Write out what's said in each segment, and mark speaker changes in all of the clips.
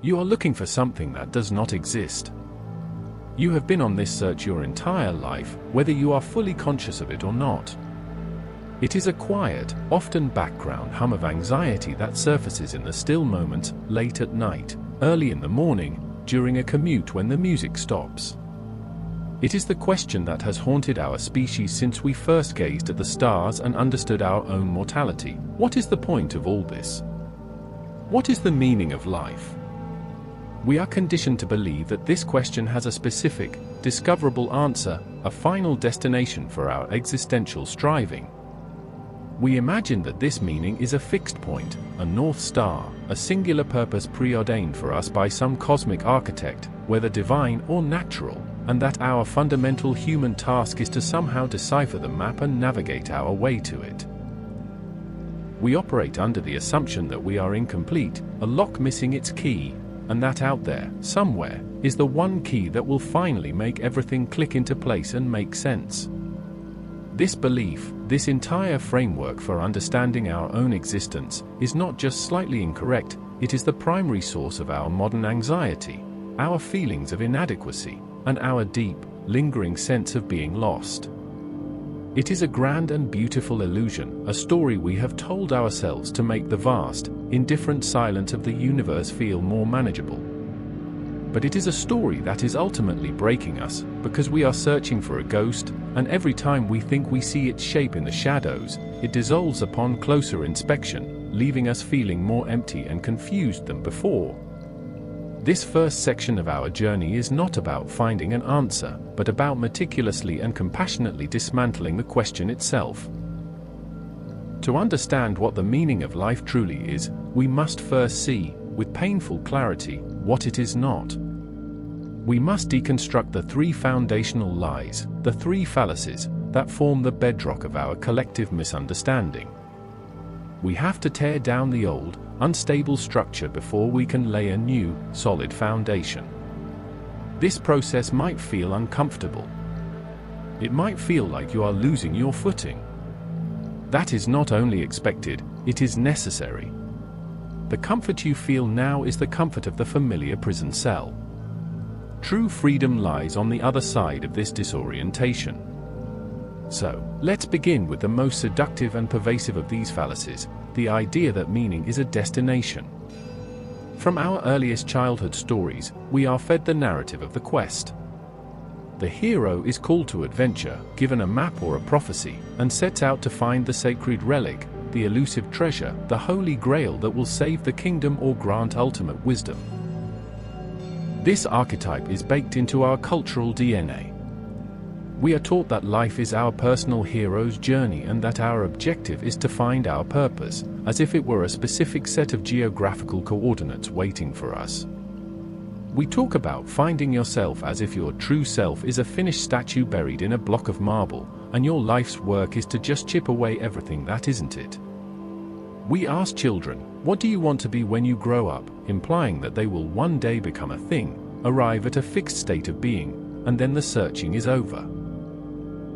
Speaker 1: You are looking for something that does not exist. You have been on this search your entire life, whether you are fully conscious of it or not. It is a quiet, often background hum of anxiety that surfaces in the still moments, late at night, early in the morning, during a commute when the music stops. It is the question that has haunted our species since we first gazed at the stars and understood our own mortality. What is the point of all this? What is the meaning of life? We are conditioned to believe that this question has a specific, discoverable answer, a final destination for our existential striving. We imagine that this meaning is a fixed point, a North Star, a singular purpose preordained for us by some cosmic architect, whether divine or natural, and that our fundamental human task is to somehow decipher the map and navigate our way to it. We operate under the assumption that we are incomplete, a lock missing its key, and that out there, somewhere, is the one key that will finally make everything click into place and make sense. This belief, this entire framework for understanding our own existence, is not just slightly incorrect, it is the primary source of our modern anxiety, our feelings of inadequacy, and our deep, lingering sense of being lost. It is a grand and beautiful illusion, a story we have told ourselves to make the vast, indifferent silence of the universe feel more manageable. But it is a story that is ultimately breaking us, because we are searching for a ghost, and every time we think we see its shape in the shadows, it dissolves upon closer inspection, leaving us feeling more empty and confused than before. This first section of our journey is not about finding an answer, but about meticulously and compassionately dismantling the question itself. To understand what the meaning of life truly is, we must first see, with painful clarity, what it is not. We must deconstruct the three foundational lies, the three fallacies, that form the bedrock of our collective misunderstanding. We have to tear down the old, unstable structure before we can lay a new, solid foundation. This process might feel uncomfortable. It might feel like you are losing your footing. That is not only expected, it is necessary. The comfort you feel now is the comfort of the familiar prison cell. True freedom lies on the other side of this disorientation. So, let's begin with the most seductive and pervasive of these fallacies, the idea that meaning is a destination. From our earliest childhood stories, we are fed the narrative of the quest. The hero is called to adventure, given a map or a prophecy, and sets out to find the sacred relic, the elusive treasure, the holy grail that will save the kingdom or grant ultimate wisdom. This archetype is baked into our cultural DNA. We are taught that life is our personal hero's journey and that our objective is to find our purpose, as if it were a specific set of geographical coordinates waiting for us. We talk about finding yourself as if your true self is a finished statue buried in a block of marble, and your life's work is to just chip away everything that isn't it. We ask children, "What do you want to be when you grow up?" implying that they will one day become a thing, arrive at a fixed state of being, and then the searching is over.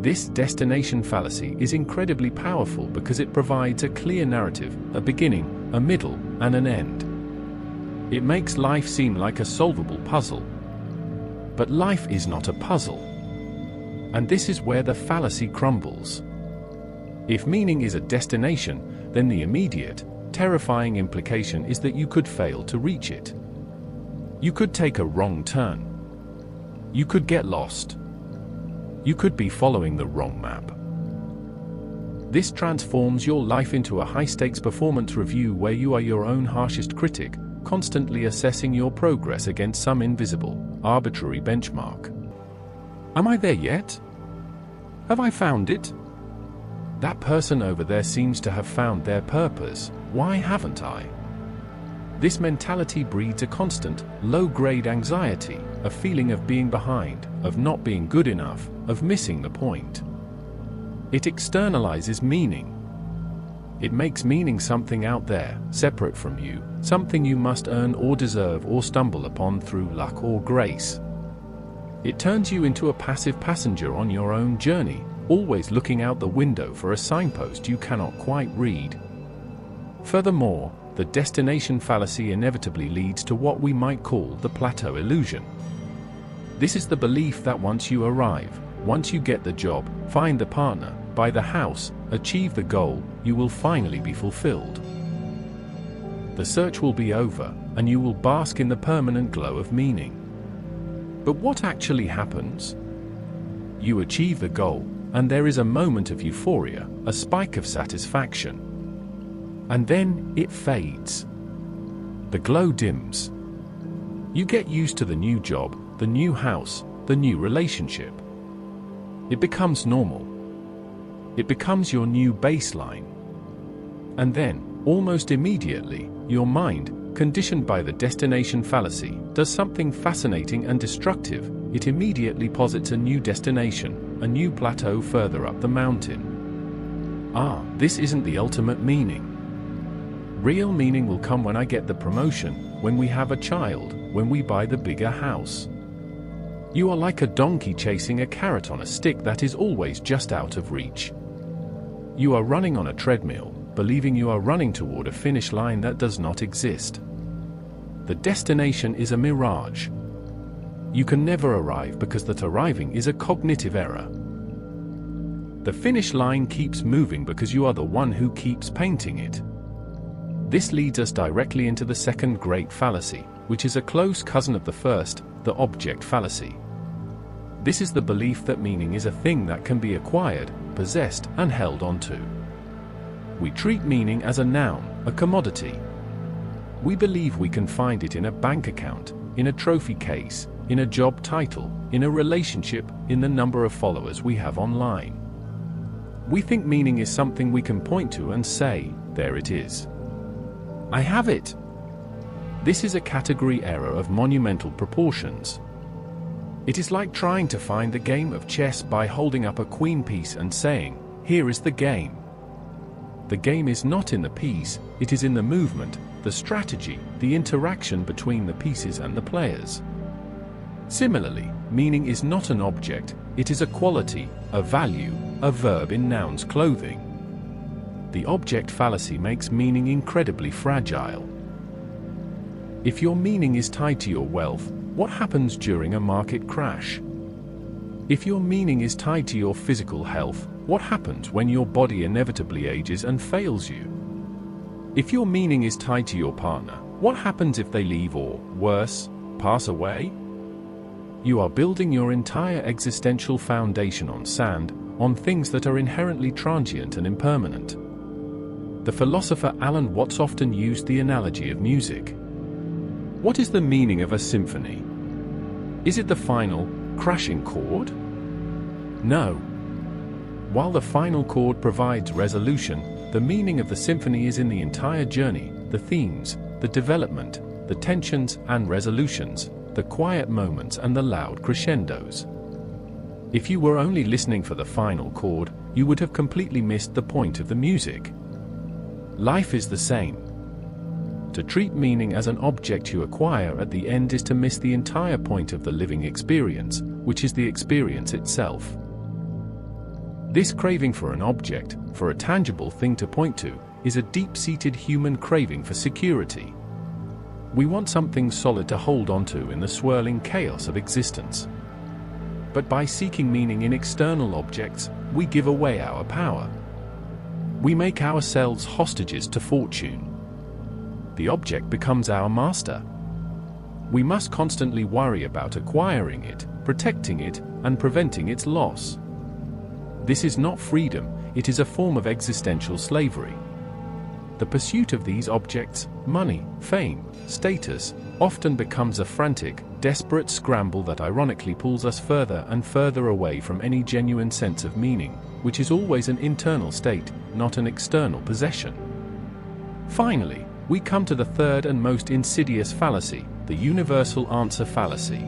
Speaker 1: This destination fallacy is incredibly powerful because it provides a clear narrative, a beginning, a middle, and an end. It makes life seem like a solvable puzzle. But life is not a puzzle. And this is where the fallacy crumbles. If meaning is a destination, then the immediate, terrifying implication is that you could fail to reach it. You could take a wrong turn. You could get lost. You could be following the wrong map. This transforms your life into a high-stakes performance review where you are your own harshest critic, constantly assessing your progress against some invisible, arbitrary benchmark. Am I there yet? Have I found it? That person over there seems to have found their purpose. Why haven't I? This mentality breeds a constant, low-grade anxiety, a feeling of being behind, of not being good enough, of missing the point. It externalizes meaning. It makes meaning something out there, separate from you, something you must earn or deserve or stumble upon through luck or grace. It turns you into a passive passenger on your own journey, always looking out the window for a signpost you cannot quite read. Furthermore, the destination fallacy inevitably leads to what we might call the plateau illusion. This is the belief that once you arrive, once you get the job, find the partner, buy the house, achieve the goal, you will finally be fulfilled. The search will be over, and you will bask in the permanent glow of meaning. But what actually happens? You achieve the goal, and there is a moment of euphoria, a spike of satisfaction. And then, it fades. The glow dims. You get used to the new job, the new house, the new relationship. It becomes normal. It becomes your new baseline. And then, almost immediately, your mind, conditioned by the destination fallacy, does something fascinating and destructive. It immediately posits a new destination, a new plateau further up the mountain. This isn't the ultimate meaning. Real meaning will come when I get the promotion, when we have a child, when we buy the bigger house. You are like a donkey chasing a carrot on a stick that is always just out of reach. You are running on a treadmill, believing you are running toward a finish line that does not exist. The destination is a mirage. You can never arrive because that arriving is a cognitive error. The finish line keeps moving because you are the one who keeps painting it. This leads us directly into the second great fallacy, which is a close cousin of the first, the object fallacy. This is the belief that meaning is a thing that can be acquired, possessed, and held onto. We treat meaning as a noun, a commodity. We believe we can find it in a bank account, in a trophy case, in a job title, in a relationship, in the number of followers we have online. We think meaning is something we can point to and say, there it is. I have it. This is a category error of monumental proportions. It is like trying to find the game of chess by holding up a queen piece and saying, here is the game. The game is not in the piece, it is in the movement, the strategy, the interaction between the pieces and the players. Similarly, meaning is not an object, it is a quality, a value, a verb in nouns clothing. The object fallacy makes meaning incredibly fragile. If your meaning is tied to your wealth, what happens during a market crash? If your meaning is tied to your physical health, what happens when your body inevitably ages and fails you? If your meaning is tied to your partner, what happens if they leave or, worse, pass away? You are building your entire existential foundation on sand, on things that are inherently transient and impermanent. The philosopher Alan Watts often used the analogy of music. What is the meaning of a symphony? Is it the final, crashing chord? No. While the final chord provides resolution, the meaning of the symphony is in the entire journey, the themes, the development, the tensions and resolutions, the quiet moments and the loud crescendos. If you were only listening for the final chord, you would have completely missed the point of the music. Life is the same. To treat meaning as an object you acquire at the end is to miss the entire point of the living experience, which is the experience itself. This craving for an object, for a tangible thing to point to, is a deep-seated human craving for security. We want something solid to hold onto in the swirling chaos of existence. But by seeking meaning in external objects, we give away our power. We make ourselves hostages to fortune. The object becomes our master. We must constantly worry about acquiring it, protecting it, and preventing its loss. This is not freedom, it is a form of existential slavery. The pursuit of these objects, money, fame, status, often becomes a frantic, desperate scramble that ironically pulls us further and further away from any genuine sense of meaning, which is always an internal state, not an external possession. Finally, we come to the third and most insidious fallacy, the universal answer fallacy.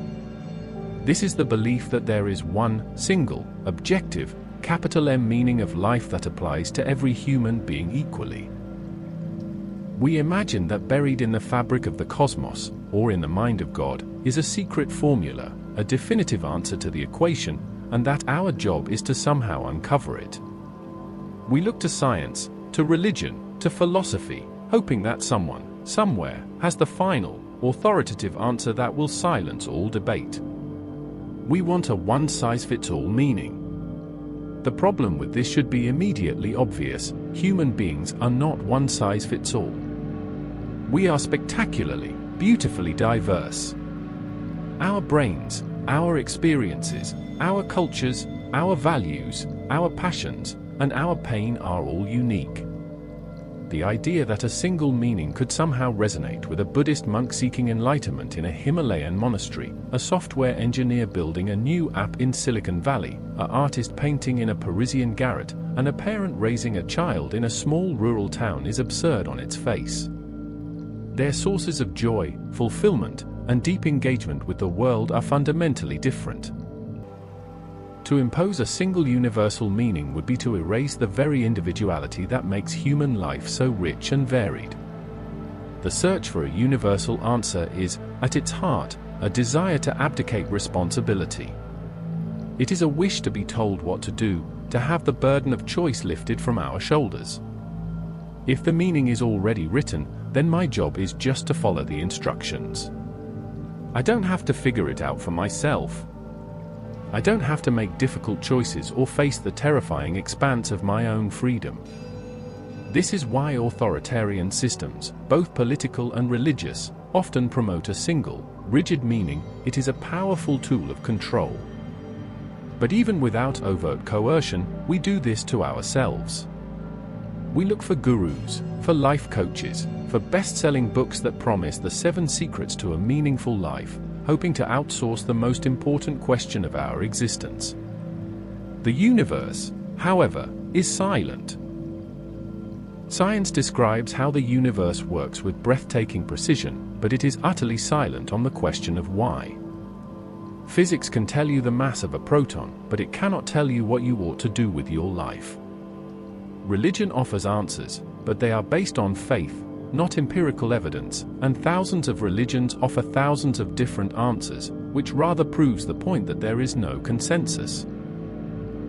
Speaker 1: This is the belief that there is one, single, objective, capital M meaning of life that applies to every human being equally. We imagine that buried in the fabric of the cosmos, or in the mind of God, is a secret formula, a definitive answer to the equation, and that our job is to somehow uncover it. We look to science, to religion, to philosophy, hoping that someone, somewhere, has the final, authoritative answer that will silence all debate. We want a one-size-fits-all meaning. The problem with this should be immediately obvious: human beings are not one-size-fits-all. We are spectacularly, beautifully diverse. Our brains, our experiences, our cultures, our values, our passions, and our pain are all unique. The idea that a single meaning could somehow resonate with a Buddhist monk seeking enlightenment in a Himalayan monastery, a software engineer building a new app in Silicon Valley, an artist painting in a Parisian garret, and a parent raising a child in a small rural town is absurd on its face. Their sources of joy, fulfillment, and deep engagement with the world are fundamentally different. To impose a single universal meaning would be to erase the very individuality that makes human life so rich and varied. The search for a universal answer is, at its heart, a desire to abdicate responsibility. It is a wish to be told what to do, to have the burden of choice lifted from our shoulders. If the meaning is already written, then my job is just to follow the instructions. I don't have to figure it out for myself. I don't have to make difficult choices or face the terrifying expanse of my own freedom. This is why authoritarian systems, both political and religious, often promote a single, rigid meaning. It is a powerful tool of control. But even without overt coercion, we do this to ourselves. We look for gurus, for life coaches, for best-selling books that promise the 7 secrets to a meaningful life, hoping to outsource the most important question of our existence. The universe, however, is silent. Science describes how the universe works with breathtaking precision, but it is utterly silent on the question of why. Physics can tell you the mass of a proton, but it cannot tell you what you ought to do with your life. Religion offers answers, but they are based on faith, not empirical evidence, and thousands of religions offer thousands of different answers, which rather proves the point that there is no consensus.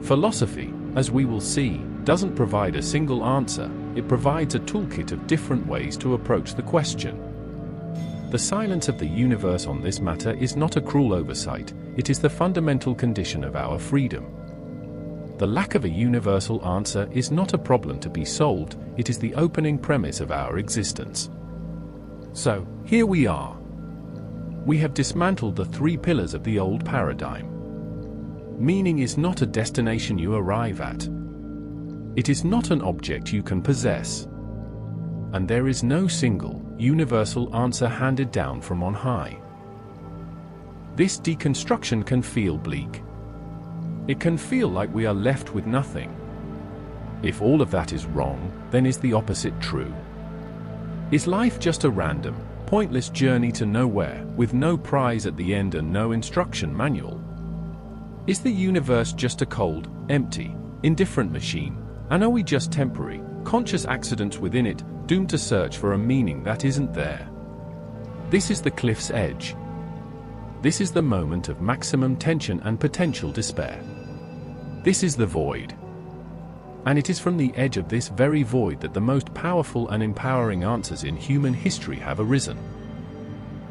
Speaker 1: Philosophy, as we will see, doesn't provide a single answer. It provides a toolkit of different ways to approach the question. The silence of the universe on this matter is not a cruel oversight, it is the fundamental condition of our freedom. The lack of a universal answer is not a problem to be solved, it is the opening premise of our existence. So, here we are. We have dismantled the 3 pillars of the old paradigm. Meaning is not a destination you arrive at. It is not an object you can possess. And there is no single, universal answer handed down from on high. This deconstruction can feel bleak. It can feel like we are left with nothing. If all of that is wrong, then is the opposite true? Is life just a random, pointless journey to nowhere, with no prize at the end and no instruction manual? Is the universe just a cold, empty, indifferent machine, and are we just temporary, conscious accidents within it, doomed to search for a meaning that isn't there? This is the cliff's edge. This is the moment of maximum tension and potential despair. This is the void. And it is from the edge of this very void that the most powerful and empowering answers in human history have arisen.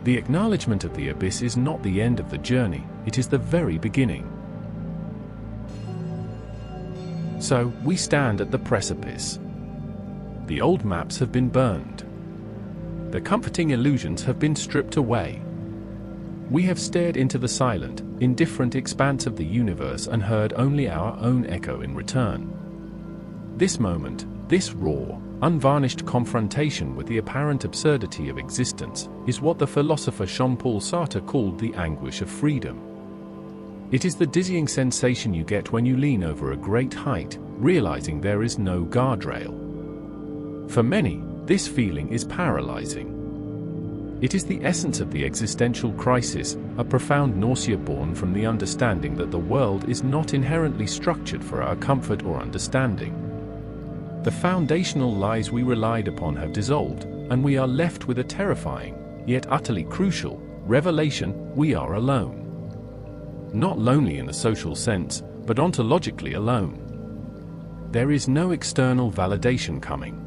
Speaker 1: The acknowledgement of the abyss is not the end of the journey, it is the very beginning. So, we stand at the precipice. The old maps have been burned. The comforting illusions have been stripped away. We have stared into the silent, indifferent expanse of the universe and heard only our own echo in return. This moment, this raw, unvarnished confrontation with the apparent absurdity of existence, is what the philosopher Jean-Paul Sartre called the anguish of freedom. It is the dizzying sensation you get when you lean over a great height, realizing there is no guardrail. For many, this feeling is paralyzing. It is the essence of the existential crisis, a profound nausea born from the understanding that the world is not inherently structured for our comfort or understanding. The foundational lies we relied upon have dissolved, and we are left with a terrifying, yet utterly crucial, revelation: we are alone. Not lonely in the social sense, but ontologically alone. There is no external validation coming.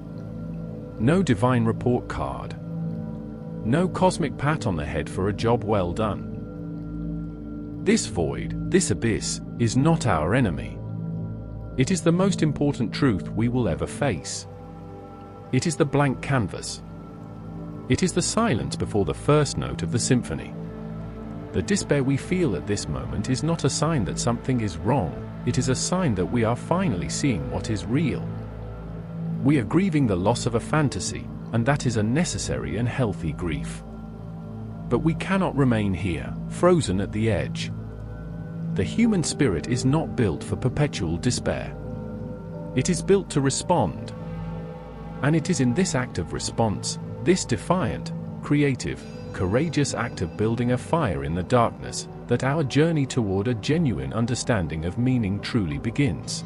Speaker 1: no divine report card. No cosmic pat on the head for a job well done. This void, this abyss, is not our enemy. It is the most important truth we will ever face. It is the blank canvas. It is the silence before the first note of the symphony. The despair we feel at this moment is not a sign that something is wrong, it is a sign that we are finally seeing what is real. We are grieving the loss of a fantasy, and that is a necessary and healthy grief. But we cannot remain here, frozen at the edge. The human spirit is not built for perpetual despair. It is built to respond. And it is in this act of response, this defiant, creative, courageous act of building a fire in the darkness, that our journey toward a genuine understanding of meaning truly begins.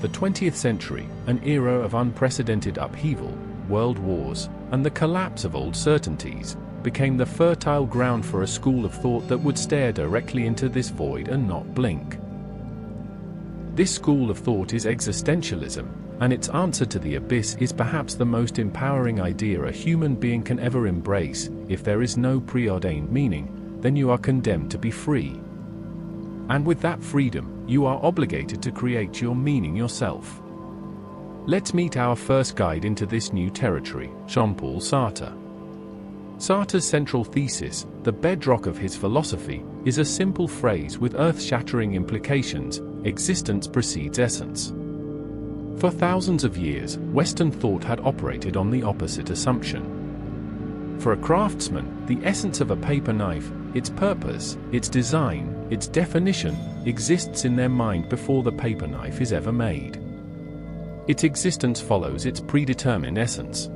Speaker 1: The 20th century, an era of unprecedented upheaval, world wars, and the collapse of old certainties, became the fertile ground for a school of thought that would stare directly into this void and not blink. This school of thought is existentialism, and its answer to the abyss is perhaps the most empowering idea a human being can ever embrace. If there is no preordained meaning, then you are condemned to be free. And with that freedom, you are obligated to create your meaning yourself. Let's meet our first guide into this new territory, Jean-Paul Sartre. Sartre's central thesis, the bedrock of his philosophy, is a simple phrase with earth-shattering implications: existence precedes essence. For thousands of years, Western thought had operated on the opposite assumption. For a craftsman, the essence of a paper knife, its purpose, its design, its definition, exists in their mind before the paper knife is ever made. Its existence follows its predetermined essence.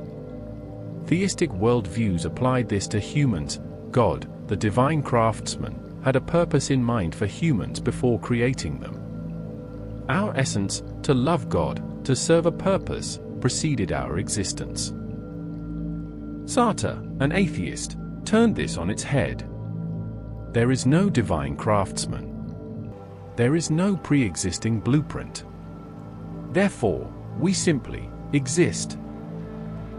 Speaker 1: Theistic worldviews applied this to humans. God, the divine craftsman, had a purpose in mind for humans before creating them. Our essence, to love God, to serve a purpose, preceded our existence. Sartre, an atheist, turned this on its head. There is no divine craftsman. There is no pre-existing blueprint. Therefore, we simply exist.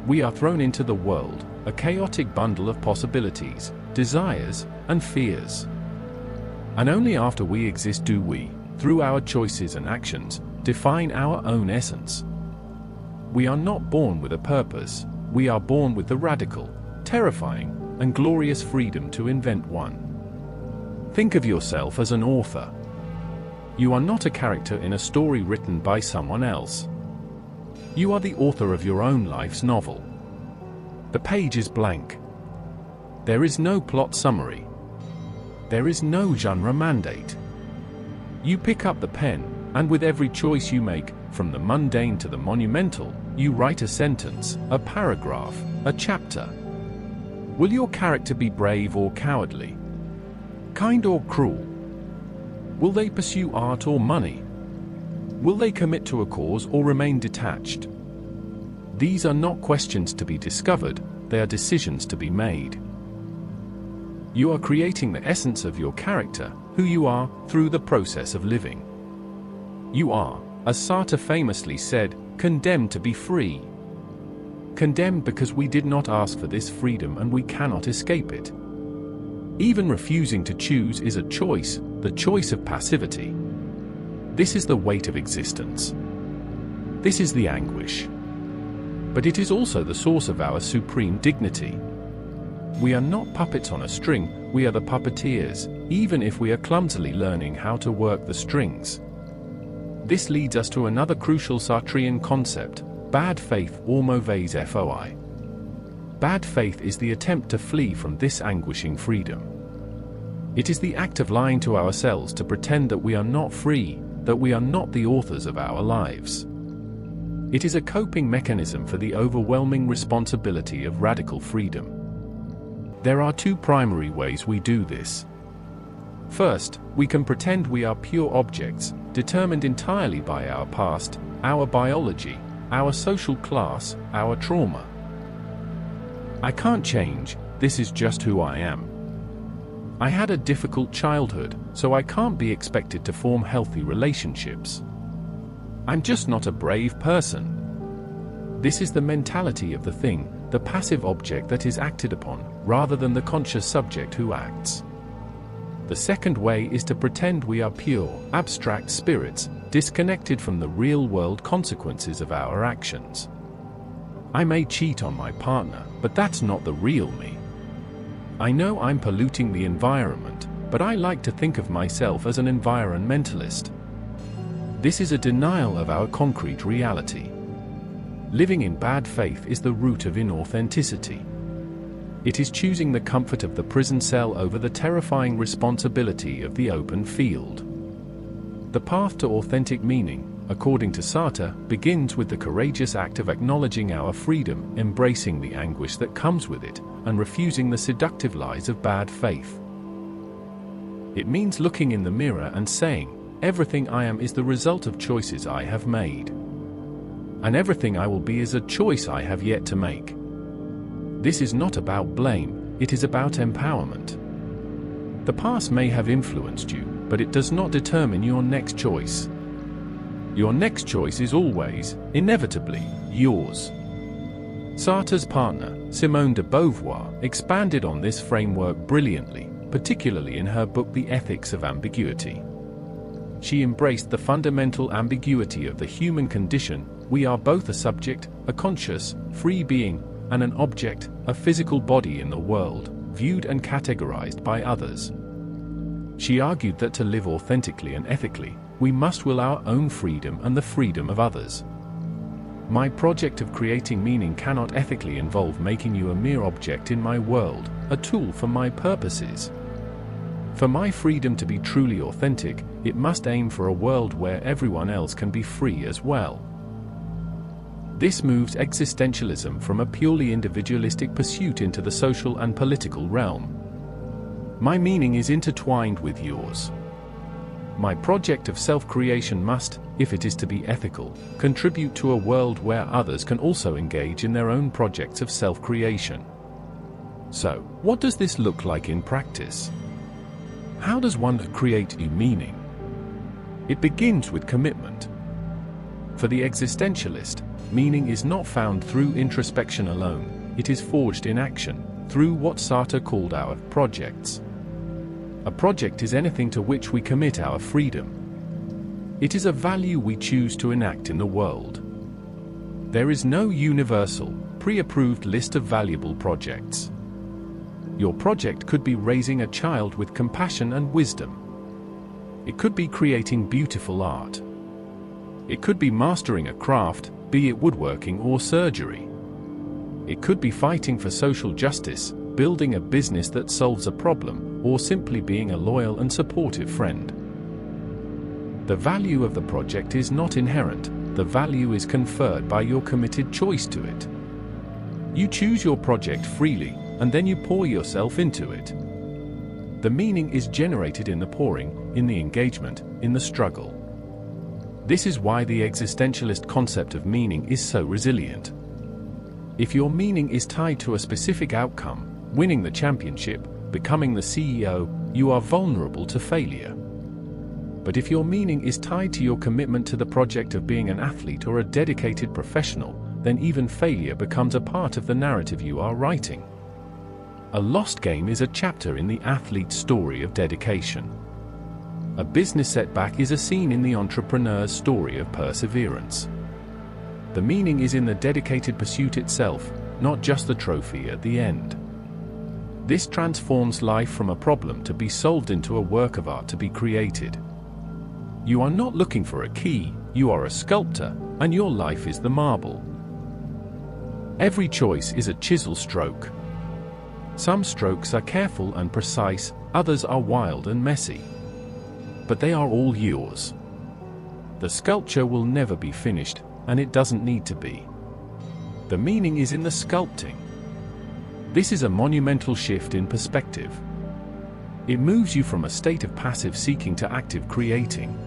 Speaker 1: We are thrown into the world, a chaotic bundle of possibilities, desires, and fears. And only after we exist do we, through our choices and actions, define our own essence. We are not born with a purpose, we are born with the radical, terrifying, and glorious freedom to invent one. Think of yourself as an author. You are not a character in a story written by someone else. You are the author of your own life's novel. The page is blank. There is no plot summary. There is no genre mandate. You pick up the pen, and with every choice you make, from the mundane to the monumental, you write a sentence, a paragraph, a chapter. Will your character be brave or cowardly? Kind or cruel? Will they pursue art or money? Will they commit to a cause or remain detached? These are not questions to be discovered, they are decisions to be made. You are creating the essence of your character, who you are, through the process of living. You are, as Sartre famously said, condemned to be free. Condemned because we did not ask for this freedom and we cannot escape it. Even refusing to choose is a choice, the choice of passivity. This is the weight of existence. This is the anguish. But it is also the source of our supreme dignity. We are not puppets on a string, we are the puppeteers, even if we are clumsily learning how to work the strings. This leads us to another crucial Sartrean concept, bad faith or mauvaise foi. Bad faith is the attempt to flee from this anguishing freedom. It is the act of lying to ourselves to pretend that we are not free, that we are not the authors of our lives. It is a coping mechanism for the overwhelming responsibility of radical freedom. There are two primary ways we do this. First, we can pretend we are pure objects, determined entirely by our past, our biology, our social class, our trauma. I can't change, this is just who I am. I had a difficult childhood, so I can't be expected to form healthy relationships. I'm just not a brave person. This is the mentality of the thing, the passive object that is acted upon, rather than the conscious subject who acts. The second way is to pretend we are pure, abstract spirits, disconnected from the real-world consequences of our actions. I may cheat on my partner, but that's not the real me. I know I'm polluting the environment, but I like to think of myself as an environmentalist. This is a denial of our concrete reality. Living in bad faith is the root of inauthenticity. It is choosing the comfort of the prison cell over the terrifying responsibility of the open field. The path to authentic meaning, according to Sartre, begins with the courageous act of acknowledging our freedom, embracing the anguish that comes with it, and refusing the seductive lies of bad faith. It means looking in the mirror and saying, "Everything I am is the result of choices I have made. And everything I will be is a choice I have yet to make." This is not about blame, it is about empowerment. The past may have influenced you, but it does not determine your next choice. Your next choice is always, inevitably, yours. Sartre's partner, Simone de Beauvoir, expanded on this framework brilliantly, particularly in her book The Ethics of Ambiguity. She embraced the fundamental ambiguity of the human condition. We are both a subject, a conscious, free being, and an object, a physical body in the world, viewed and categorized by others. She argued that to live authentically and ethically, we must will our own freedom and the freedom of others. My project of creating meaning cannot ethically involve making you a mere object in my world, a tool for my purposes. For my freedom to be truly authentic, it must aim for a world where everyone else can be free as well. This moves existentialism from a purely individualistic pursuit into the social and political realm. My meaning is intertwined with yours. My project of self-creation must, if it is to be ethical, contribute to a world where others can also engage in their own projects of self-creation. So, what does this look like in practice? How does one create new meaning? It begins with commitment. For the existentialist, meaning is not found through introspection alone, it is forged in action, through what Sartre called our projects. A project is anything to which we commit our freedom. It is a value we choose to enact in the world. There is no universal, pre-approved list of valuable projects. Your project could be raising a child with compassion and wisdom. It could be creating beautiful art. It could be mastering a craft, be it woodworking or surgery. It could be fighting for social justice, building a business that solves a problem, or simply being a loyal and supportive friend. The value of the project is not inherent, the value is conferred by your committed choice to it. You choose your project freely, and then you pour yourself into it. The meaning is generated in the pouring, in the engagement, in the struggle. This is why the existentialist concept of meaning is so resilient. If your meaning is tied to a specific outcome, winning the championship, becoming the CEO, you are vulnerable to failure. But if your meaning is tied to your commitment to the project of being an athlete or a dedicated professional, then even failure becomes a part of the narrative you are writing. A lost game is a chapter in the athlete's story of dedication. A business setback is a scene in the entrepreneur's story of perseverance. The meaning is in the dedicated pursuit itself, not just the trophy at the end. This transforms life from a problem to be solved into a work of art to be created. You are not looking for a key, you are a sculptor, and your life is the marble. Every choice is a chisel stroke. Some strokes are careful and precise, others are wild and messy. But they are all yours. The sculpture will never be finished, and it doesn't need to be. The meaning is in the sculpting. This is a monumental shift in perspective. It moves you from a state of passive seeking to active creating.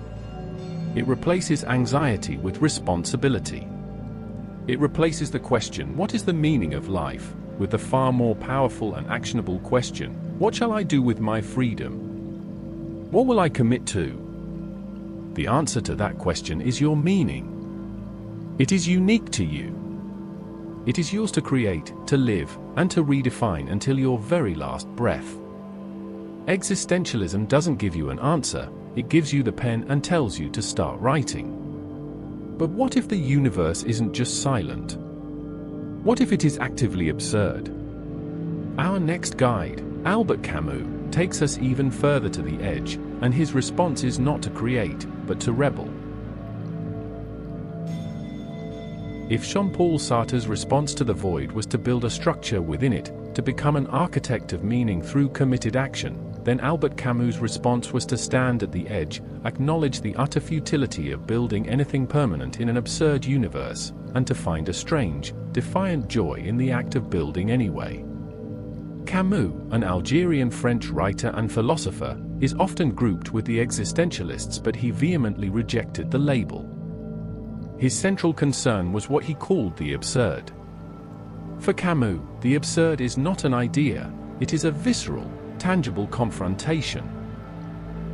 Speaker 1: It replaces anxiety with responsibility. It replaces the question, "What is the meaning of life?" with the far more powerful and actionable question, "What shall I do with my freedom? What will I commit to?" The answer to that question is your meaning. It is unique to you. It is yours to create, to live, and to redefine until your very last breath. Existentialism doesn't give you an answer, it gives you the pen and tells you to start writing. But what if the universe isn't just silent? What if it is actively absurd? Our next guide, Albert Camus, takes us even further to the edge, and his response is not to create, but to rebel. If Jean-Paul Sartre's response to the void was to build a structure within it, to become an architect of meaning through committed action, then Albert Camus' response was to stand at the edge, acknowledge the utter futility of building anything permanent in an absurd universe, and to find a strange, defiant joy in the act of building anyway. Camus, an Algerian-French writer and philosopher, is often grouped with the existentialists, but he vehemently rejected the label. His central concern was what he called the absurd. For Camus, the absurd is not an idea, it is a visceral, tangible confrontation.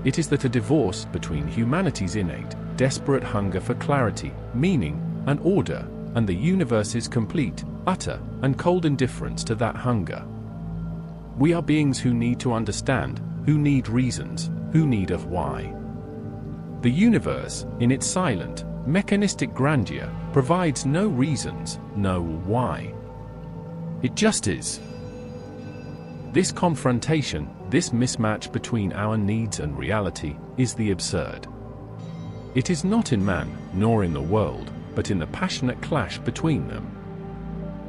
Speaker 1: It is that a divorce between humanity's innate, desperate hunger for clarity, meaning, and order, and the universe's complete, utter, and cold indifference to that hunger. We are beings who need to understand, who need reasons, who need a why. The universe, in its silent, mechanistic grandeur, provides no reasons, no why. It just is. This confrontation, this mismatch between our needs and reality, is the absurd. It is not in man, nor in the world, but in the passionate clash between them.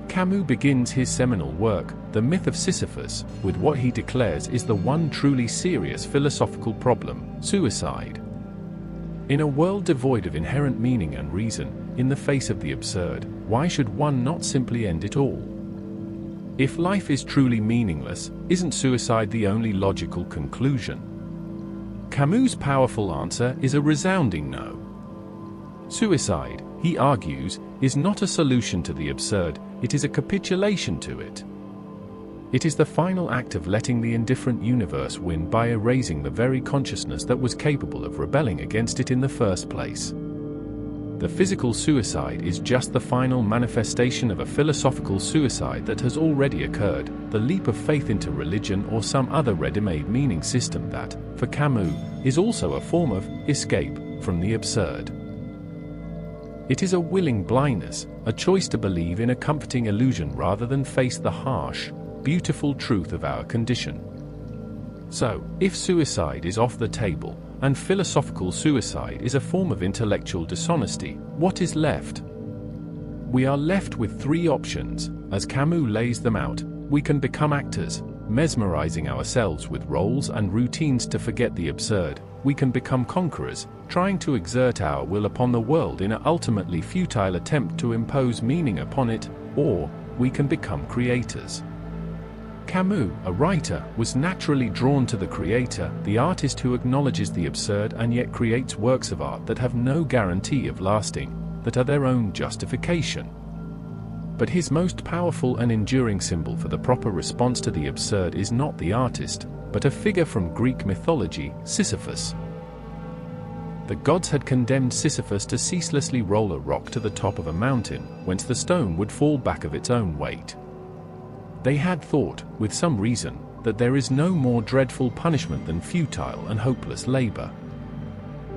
Speaker 1: Camus begins his seminal work, The Myth of Sisyphus, with what he declares is the one truly serious philosophical problem: suicide. In a world devoid of inherent meaning and reason, in the face of the absurd, why should one not simply end it all? If life is truly meaningless, isn't suicide the only logical conclusion? Camus' powerful answer is a resounding no. Suicide, he argues, is not a solution to the absurd, it is a capitulation to it. It is the final act of letting the indifferent universe win by erasing the very consciousness that was capable of rebelling against it in the first place. The physical suicide is just the final manifestation of a philosophical suicide that has already occurred, the leap of faith into religion or some other ready-made meaning system that, for Camus, is also a form of escape from the absurd. It is a willing blindness, a choice to believe in a comforting illusion rather than face the harsh, beautiful truth of our condition. So, if suicide is off the table, and philosophical suicide is a form of intellectual dishonesty, what is left? We are left with three options, as Camus lays them out. We can become actors, mesmerizing ourselves with roles and routines to forget the absurd. We can become conquerors, trying to exert our will upon the world in an ultimately futile attempt to impose meaning upon it, or we can become creators. Camus, a writer, was naturally drawn to the creator, the artist who acknowledges the absurd and yet creates works of art that have no guarantee of lasting, that are their own justification. But his most powerful and enduring symbol for the proper response to the absurd is not the artist, but a figure from Greek mythology, Sisyphus. The gods had condemned Sisyphus to ceaselessly roll a rock to the top of a mountain, whence the stone would fall back of its own weight. They had thought, with some reason, that there is no more dreadful punishment than futile and hopeless labor.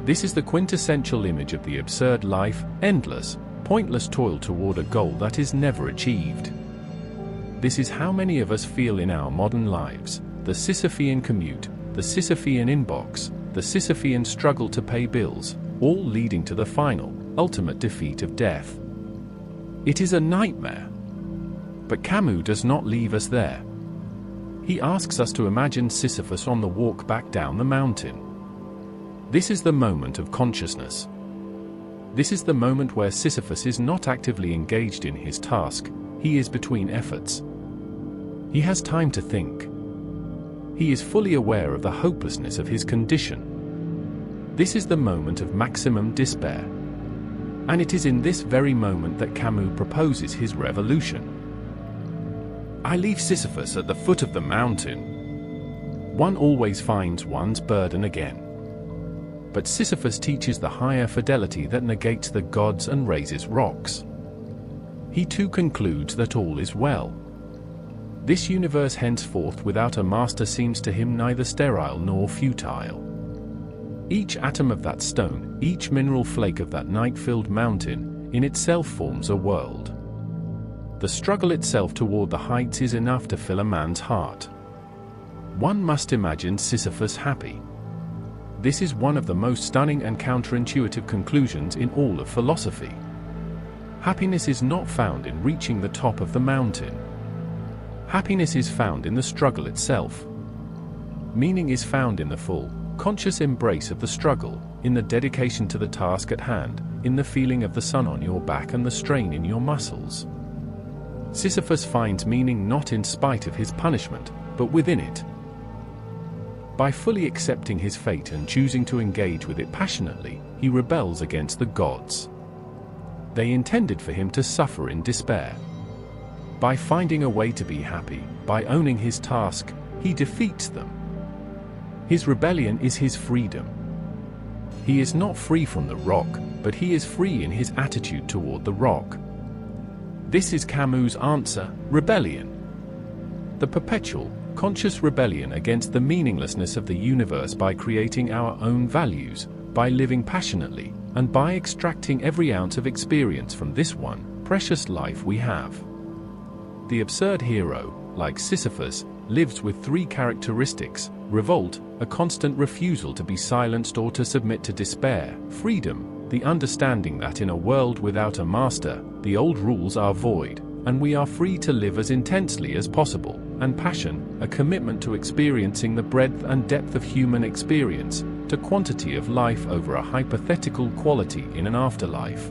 Speaker 1: This is the quintessential image of the absurd life, endless, pointless toil toward a goal that is never achieved. This is how many of us feel in our modern lives: the Sisyphean commute, the Sisyphean inbox, the Sisyphean struggle to pay bills, all leading to the final, ultimate defeat of death. It is a nightmare. But Camus does not leave us there. He asks us to imagine Sisyphus on the walk back down the mountain. This is the moment of consciousness. This is the moment where Sisyphus is not actively engaged in his task, he is between efforts. He has time to think. He is fully aware of the hopelessness of his condition. This is the moment of maximum despair. And it is in this very moment that Camus proposes his revolution. I leave Sisyphus at the foot of the mountain. One always finds one's burden again. But Sisyphus teaches the higher fidelity that negates the gods and raises rocks. He too concludes that all is well. This universe henceforth without a master seems to him neither sterile nor futile. Each atom of that stone, each mineral flake of that night-filled mountain, in itself forms a world. The struggle itself toward the heights is enough to fill a man's heart. One must imagine Sisyphus happy. This is one of the most stunning and counterintuitive conclusions in all of philosophy. Happiness is not found in reaching the top of the mountain. Happiness is found in the struggle itself. Meaning is found in the full, conscious embrace of the struggle, in the dedication to the task at hand, in the feeling of the sun on your back and the strain in your muscles. Sisyphus finds meaning not in spite of his punishment, but within it. By fully accepting his fate and choosing to engage with it passionately, he rebels against the gods. They intended for him to suffer in despair. By finding a way to be happy, by owning his task, he defeats them. His rebellion is his freedom. He is not free from the rock, but he is free in his attitude toward the rock. This is Camus' answer: rebellion. The perpetual, conscious rebellion against the meaninglessness of the universe by creating our own values, by living passionately, and by extracting every ounce of experience from this one precious life we have. The absurd hero, like Sisyphus, lives with three characteristics: revolt, a constant refusal to be silenced or to submit to despair; freedom, the understanding that in a world without a master, the old rules are void, and we are free to live as intensely as possible; and passion, a commitment to experiencing the breadth and depth of human experience, to quantity of life over a hypothetical quality in an afterlife.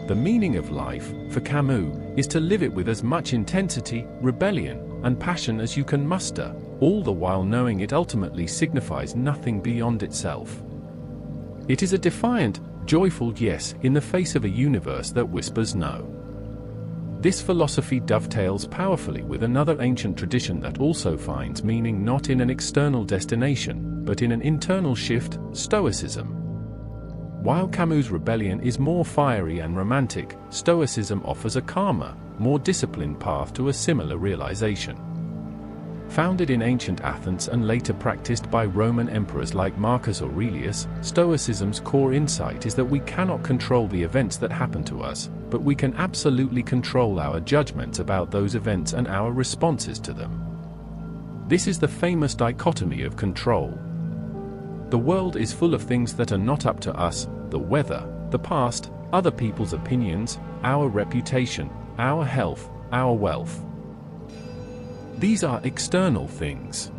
Speaker 1: The meaning of life, for Camus, is to live it with as much intensity, rebellion, and passion as you can muster, all the while knowing it ultimately signifies nothing beyond itself. It is a defiant, joyful yes in the face of a universe that whispers no. This philosophy dovetails powerfully with another ancient tradition that also finds meaning not in an external destination, but in an internal shift: Stoicism. While Camus' rebellion is more fiery and romantic, Stoicism offers a calmer, more disciplined path to a similar realization. Founded in ancient Athens and later practiced by Roman emperors like Marcus Aurelius, Stoicism's core insight is that we cannot control the events that happen to us, but we can absolutely control our judgments about those events and our responses to them. This is the famous dichotomy of control. The world is full of things that are not up to us: the weather, the past, other people's opinions, our reputation, our health, our wealth. These are external things.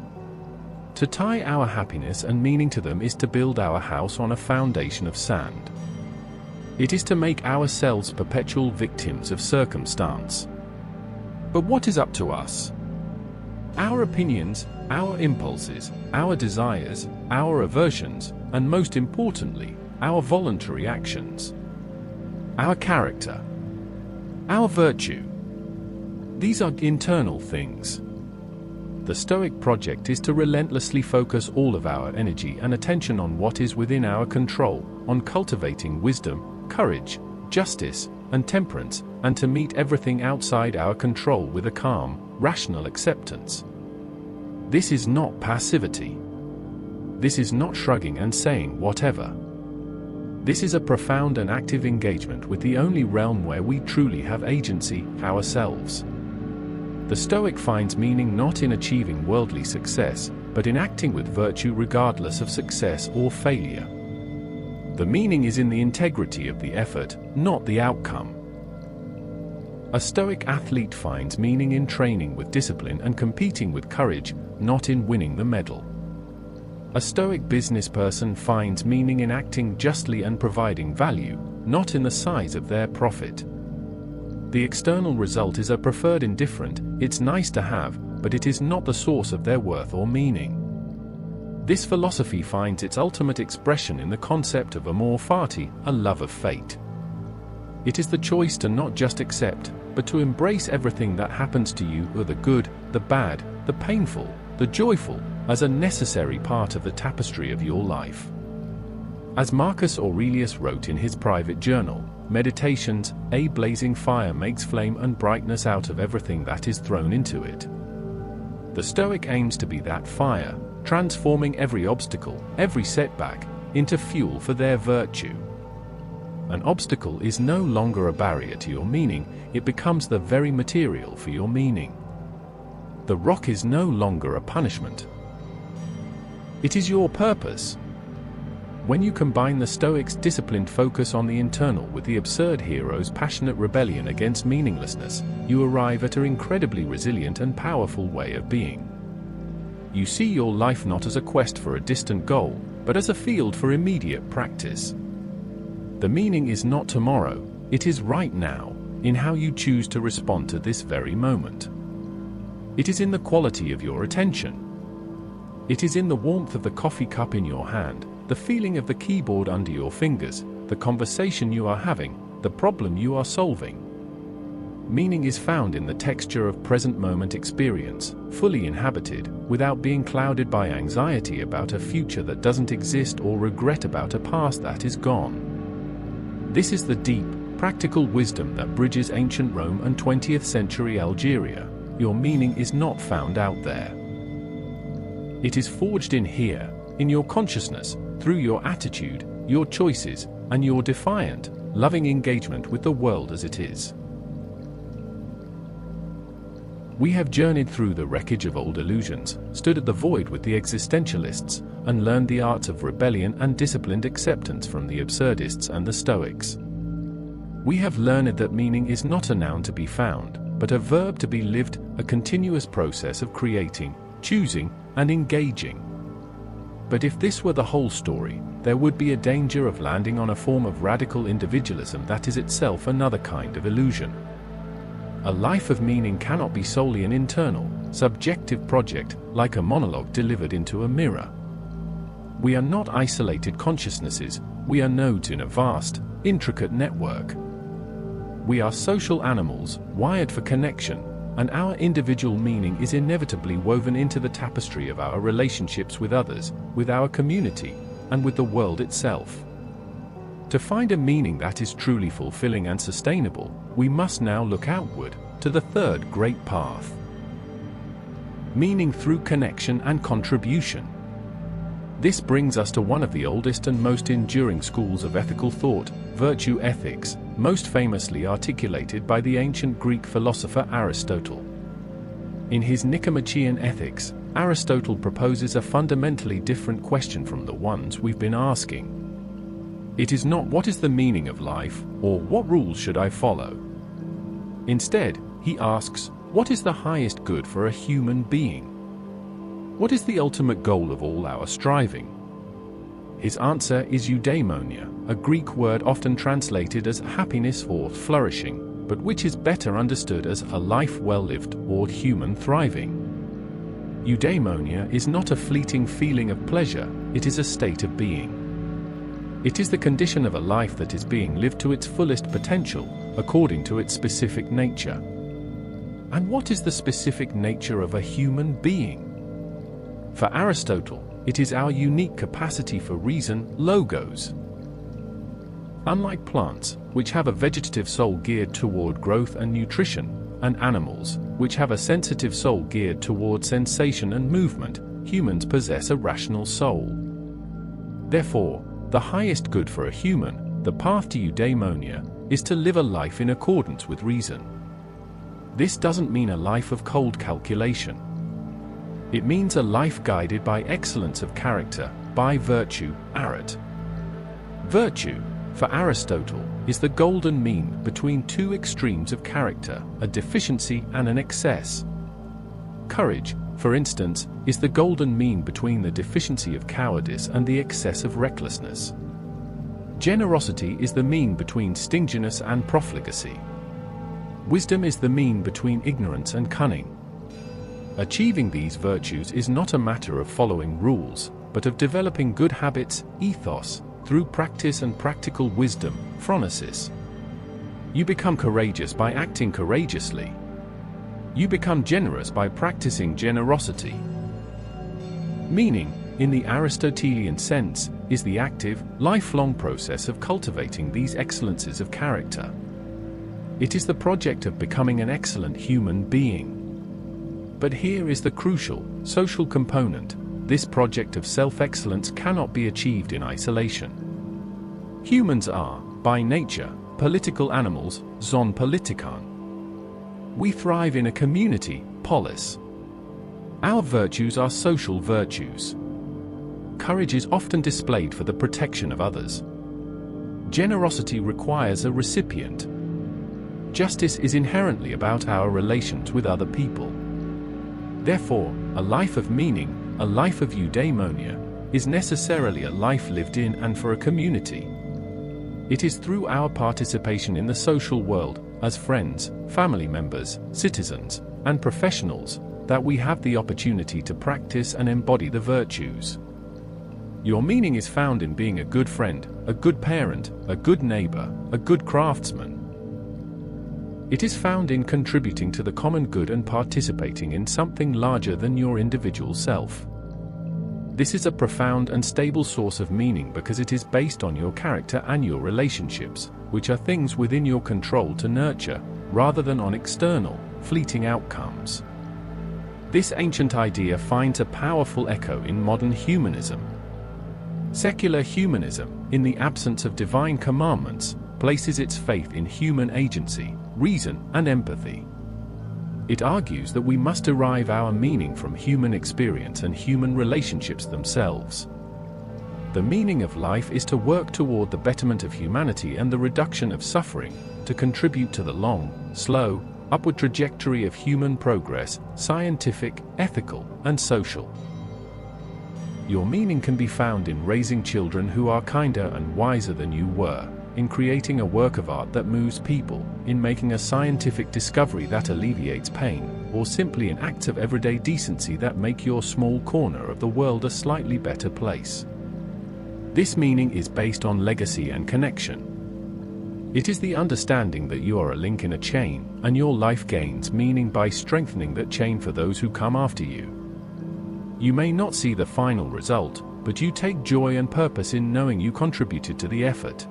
Speaker 1: To tie our happiness and meaning to them is to build our house on a foundation of sand. It is to make ourselves perpetual victims of circumstance. But what is up to us? Our opinions, our impulses, our desires, our aversions, and most importantly, our voluntary actions. Our character. Our virtue. These are internal things. The Stoic project is to relentlessly focus all of our energy and attention on what is within our control, on cultivating wisdom, courage, justice, and temperance, and to meet everything outside our control with a calm, rational acceptance. This is not passivity. This is not shrugging and saying whatever. This is a profound and active engagement with the only realm where we truly have agency, ourselves. The Stoic finds meaning not in achieving worldly success, but in acting with virtue regardless of success or failure. The meaning is in the integrity of the effort, not the outcome. A Stoic athlete finds meaning in training with discipline and competing with courage, not in winning the medal. A Stoic business person finds meaning in acting justly and providing value, not in the size of their profit. The external result is a preferred indifferent, it's nice to have, but it is not the source of their worth or meaning. This philosophy finds its ultimate expression in the concept of amor fati, a love of fate. It is the choice to not just accept, but to embrace everything that happens to you, or the good, the bad, the painful, the joyful, as a necessary part of the tapestry of your life. As Marcus Aurelius wrote in his private journal, meditations, a blazing fire makes flame and brightness out of everything that is thrown into it. The Stoic aims to be that fire, transforming every obstacle, every setback, into fuel for their virtue. An obstacle is no longer a barrier to your meaning, it becomes the very material for your meaning. The rock is no longer a punishment. It is your purpose. When you combine the Stoics' disciplined focus on the internal with the absurd hero's passionate rebellion against meaninglessness, you arrive at an incredibly resilient and powerful way of being. You see your life not as a quest for a distant goal, but as a field for immediate practice. The meaning is not tomorrow, it is right now, in how you choose to respond to this very moment. It is in the quality of your attention. It is in the warmth of the coffee cup in your hand, the feeling of the keyboard under your fingers, the conversation you are having, the problem you are solving. Meaning is found in the texture of present moment experience, fully inhabited, without being clouded by anxiety about a future that doesn't exist or regret about a past that is gone. This is the deep, practical wisdom that bridges ancient Rome and 20th century Algeria. Your meaning is not found out there. It is forged in here, in your consciousness, through your attitude, your choices, and your defiant, loving engagement with the world as it is. We have journeyed through the wreckage of old illusions, stood at the void with the existentialists, and learned the arts of rebellion and disciplined acceptance from the absurdists and the Stoics. We have learned that meaning is not a noun to be found, but a verb to be lived, a continuous process of creating, choosing, and engaging. But if this were the whole story, there would be a danger of landing on a form of radical individualism that is itself another kind of illusion. A life of meaning cannot be solely an internal, subjective project, like a monologue delivered into a mirror. We are not isolated consciousnesses, we are nodes in a vast, intricate network. We are social animals, wired for connection, and our individual meaning is inevitably woven into the tapestry of our relationships with others, with our community, and with the world itself. To find a meaning that is truly fulfilling and sustainable, we must now look outward, to the third great path. Meaning through connection and contribution. This brings us to one of the oldest and most enduring schools of ethical thought, virtue ethics, most famously articulated by the ancient Greek philosopher Aristotle. In his Nicomachean Ethics, Aristotle proposes a fundamentally different question from the ones we've been asking. It is not what is the meaning of life, or what rules should I follow. Instead, he asks, what is the highest good for a human being? What is the ultimate goal of all our striving? His answer is eudaimonia, a Greek word often translated as happiness or flourishing, but which is better understood as a life well lived or human thriving. Eudaimonia is not a fleeting feeling of pleasure, it is a state of being. It is the condition of a life that is being lived to its fullest potential, according to its specific nature. And what is the specific nature of a human being? For Aristotle, it is our unique capacity for reason, logos. Unlike plants, which have a vegetative soul geared toward growth and nutrition, and animals, which have a sensitive soul geared toward sensation and movement, humans possess a rational soul. Therefore, the highest good for a human, the path to eudaimonia, is to live a life in accordance with reason. This doesn't mean a life of cold calculation. It means a life guided by excellence of character, by virtue, arit. Virtue, for Aristotle, is the golden mean between two extremes of character, a deficiency and an excess. Courage, for instance, is the golden mean between the deficiency of cowardice and the excess of recklessness. Generosity is the mean between stinginess and profligacy. Wisdom is the mean between ignorance and cunning. Achieving these virtues is not a matter of following rules, but of developing good habits, ethos, through practice and practical wisdom, phronesis. You become courageous by acting courageously. You become generous by practicing generosity. Meaning, in the Aristotelian sense, is the active, lifelong process of cultivating these excellences of character. It is the project of becoming an excellent human being. But here is the crucial, social component. This project of self-excellence cannot be achieved in isolation. Humans are, by nature, political animals, zon politikon. We thrive in a community, polis. Our virtues are social virtues. Courage is often displayed for the protection of others. Generosity requires a recipient. Justice is inherently about our relations with other people. Therefore, a life of meaning, a life of eudaimonia, is necessarily a life lived in and for a community. It is through our participation in the social world, as friends, family members, citizens, and professionals, that we have the opportunity to practice and embody the virtues. Your meaning is found in being a good friend, a good parent, a good neighbor, a good craftsman. It is found in contributing to the common good and participating in something larger than your individual self. This is a profound and stable source of meaning because it is based on your character and your relationships, which are things within your control to nurture, rather than on external, fleeting outcomes. This ancient idea finds a powerful echo in modern humanism. Secular humanism, in the absence of divine commandments, places its faith in human agency, reason, and empathy. It argues that we must derive our meaning from human experience and human relationships themselves. The meaning of life is to work toward the betterment of humanity and the reduction of suffering, to contribute to the long, slow, upward trajectory of human progress, scientific, ethical, and social. Your meaning can be found in raising children who are kinder and wiser than you were, in creating a work of art that moves people, in making a scientific discovery that alleviates pain, or simply in acts of everyday decency that make your small corner of the world a slightly better place. This meaning is based on legacy and connection. It is the understanding that you are a link in a chain, and your life gains meaning by strengthening that chain for those who come after you. You may not see the final result, but you take joy and purpose in knowing you contributed to the effort.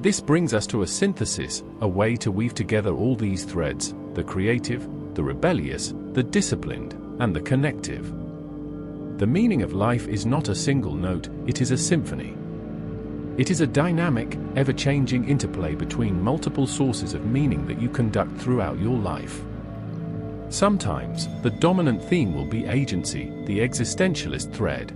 Speaker 1: This brings us to a synthesis, a way to weave together all these threads, the creative, the rebellious, the disciplined, and the connective. The meaning of life is not a single note, it is a symphony. It is a dynamic, ever-changing interplay between multiple sources of meaning that you conduct throughout your life. Sometimes, the dominant theme will be agency, the existentialist thread.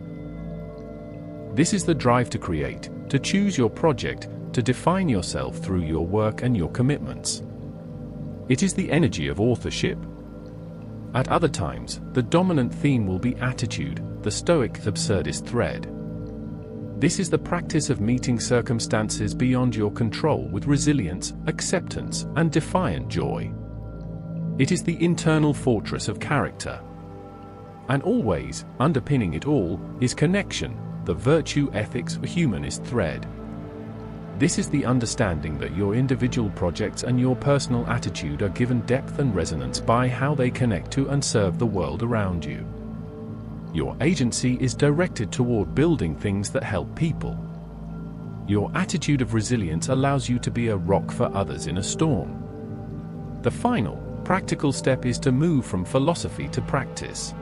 Speaker 1: This is the drive to create, to choose your project, to define yourself through your work and your commitments. It is the energy of authorship. At other times, the dominant theme will be attitude, the stoic absurdist thread. This is the practice of meeting circumstances beyond your control with resilience, acceptance, and defiant joy. It is the internal fortress of character. And always, underpinning it all, is connection, the virtue ethics humanist thread. This is the understanding that your individual projects and your personal attitude are given depth and resonance by how they connect to and serve the world around you. Your agency is directed toward building things that help people. Your attitude of resilience allows you to be a rock for others in a storm. The final, practical step is to move from philosophy to practice.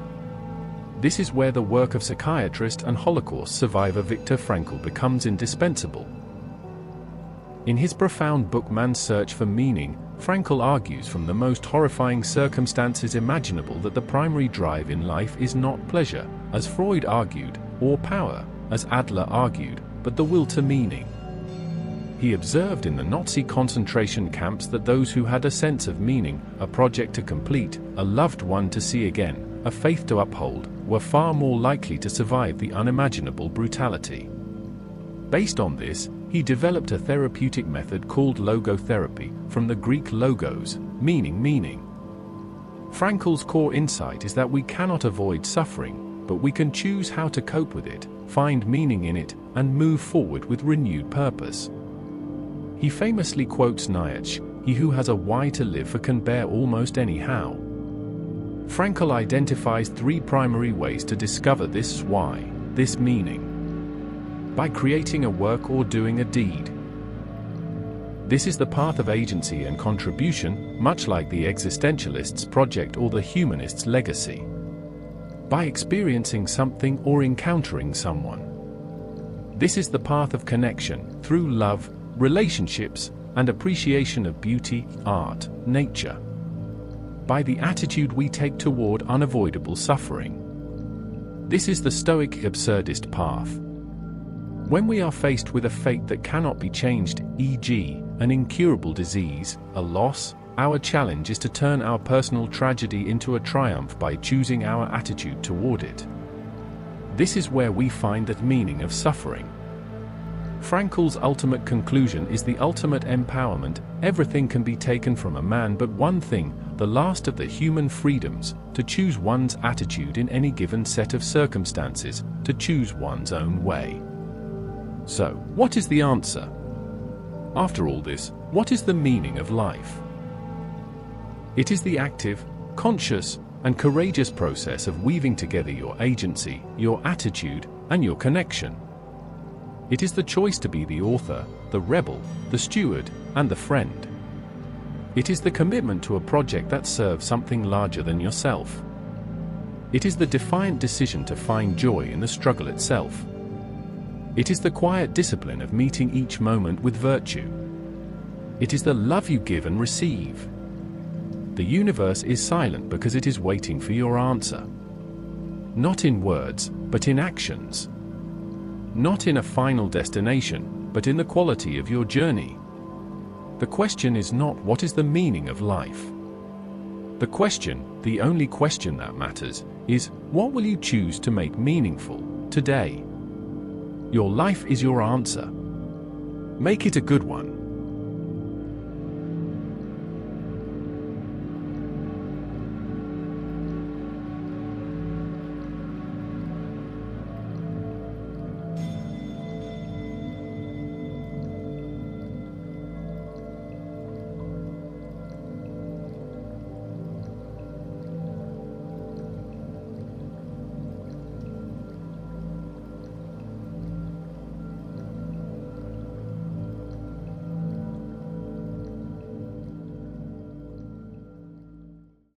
Speaker 1: This is where the work of psychiatrist and Holocaust survivor Viktor Frankl becomes indispensable. In his profound book Man's Search for Meaning, Frankl argues from the most horrifying circumstances imaginable that the primary drive in life is not pleasure, as Freud argued, or power, as Adler argued, but the will to meaning. He observed in the Nazi concentration camps that those who had a sense of meaning, a project to complete, a loved one to see again, a faith to uphold, were far more likely to survive the unimaginable brutality. Based on this, he developed a therapeutic method called logotherapy, from the Greek logos, meaning. Frankl's core insight is that we cannot avoid suffering, but we can choose how to cope with it, find meaning in it, and move forward with renewed purpose. He famously quotes Nietzsche, "He who has a why to live for can bear almost any how." Frankl identifies three primary ways to discover this why. this meaning? By creating a work or doing a deed. This is the path of agency and contribution, much like the existentialist's project or the humanist's legacy. By experiencing something or encountering someone. This is the path of connection, through love, relationships, and appreciation of beauty, art, nature. By the attitude we take toward unavoidable suffering. This is the Stoic absurdist path. When we are faced with a fate that cannot be changed, e.g., an incurable disease, a loss, our challenge is to turn our personal tragedy into a triumph by choosing our attitude toward it. This is where we find the meaning of suffering. Frankl's ultimate conclusion is the ultimate empowerment. Everything can be taken from a man but one thing, the last of the human freedoms, to choose one's attitude in any given set of circumstances, to choose one's own way. So, what is the answer? After all this, what is the meaning of life? It is the active, conscious, and courageous process of weaving together your agency, your attitude, and your connection. It is the choice to be the author, the rebel, the steward, and the friend. It is the commitment to a project that serves something larger than yourself. It is the defiant decision to find joy in the struggle itself. It is the quiet discipline of meeting each moment with virtue. It is the love you give and receive. The universe is silent because it is waiting for your answer. Not in words, but in actions. Not in a final destination, but in the quality of your journey. The question is not what is the meaning of life. The question, the only question that matters, is what will you choose to make meaningful today? Your life is your answer. Make it a good one.